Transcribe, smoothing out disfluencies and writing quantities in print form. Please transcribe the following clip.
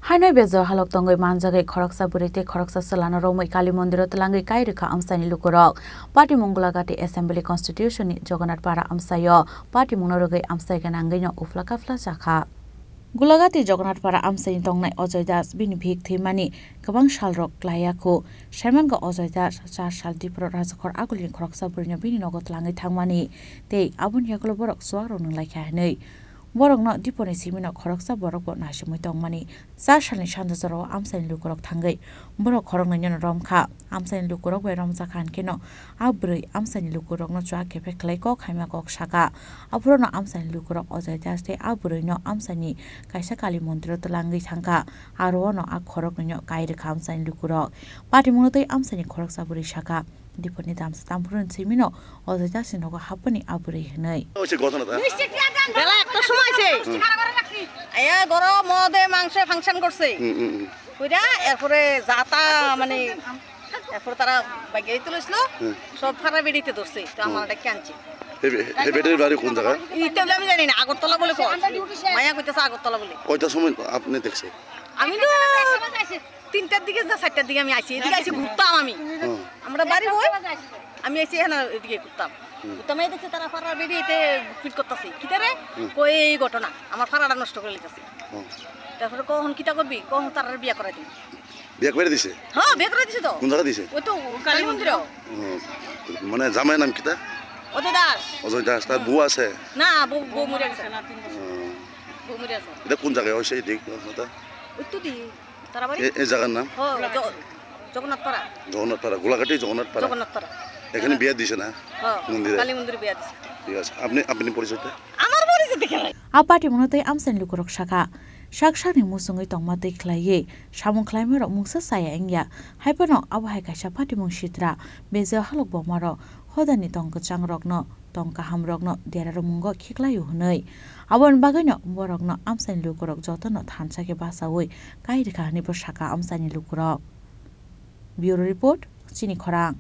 Hanoi bezo halok tongoi manjagai khoroksa burite khoroksa salana romoi kali mondiro talangai kairikha amsani lukurok party mongolagati assembly constitution ni Jagannath para amsayo party mongorogai amsai ganangai no uflaka fla jakha Gulagati Jagannath para amsani tongnai Ajay Das bini bhik thimani kabang salrok klayako Sherman ga Ajay Das 4 sal dipro rajakhor agulin khoroksa burina bini nogo talangai thangmani tei abun yaklo borok swaro nunglai khanei Borokno diponi simino khoroksa borok bo nasimui tongmani 4 salni sanjaro amsani lukurok thangai borok khorokno nyon romkha amsani lukurok bai romja khan keno abrui amsani lukurok no chwa kepe khlai ko khaima kok saka apurono amsani lukurok Ajay Das te abrui no amsani kaisa kali mondiro talangai thangka arono a khorok no kaire khamsani lukurok pati munotei amsani khoroksa buri saka diponi damsa tampurun simino Ajay Das nogo hapani abrui hnai বেলা একটা সময় আছে আয়া গরো মদে মাংস function করছে কইরা এরপরে যাতা মানে এরপর তারা বাইকে তুলছিল সব ফারা বেরিতে ধরছে তো আমার ডাকে আনছি এই বেটের বাড়ি কোন জায়গা ইতে বলে আমি জানি না আগরতলা বলে কয় মায়া কইতাছে আগরতলা বলে কয়টা সময় আপনি দেখছেন আমি তো 3টার দিকে না 4টার দিকে আমি আইছি এদিকে আইছি ঘুরতাম আমি আমরা বাড়ি হই আমি আইছি এখানে এদিকে ঘুরতাম তুমি দেখছো তারা ফারা বেরিয়েতে ফিট করতেছে কিতারে কই এই ঘটনা আমার ফারাটা নষ্ট করে লিতাছে তারপরে কখন কিতা করবি কখন তার বিয়া করাই দিবি বিয়া করে দিছে হ্যাঁ বিয়া করে দিছে তো কোন জায়গা দিছে ওই তো কালী মন্দির মানে জামাই নাম কিতা অজয় দাস অজয় দাস তার বউ আছে না বউ মরে গেছে বউ মরে গেছে এটা কোন জায়গায় হইছে দেখ কথা ওই তো দি তারা বাড়ি এই জায়গার নাম জগন্নাথপাড়া জগন্নাথপাড়া গোলাঘাটি জগন্নাথপাড়া এখানে বিয়া দিছে না মন্দিরে কালী মন্দিরে বিয়া দিছে ঠিক আছে আপনি পরিচয়টা আমার পরিচয় দেখে apati monotei amsani lukurok saka shaksani musungoi tongma deklaye samung klaimero mungsa saya engya haipano abhai kaisa pati mung sitra bejo halok bomaro hodani tongka changrokno tongka hamrokno deraro mungo khiklayu hunai abon bagaino borokno amsani lukurok jotono thansake basawoi kairikha ni saka amsani lukurok bureau report chini khorang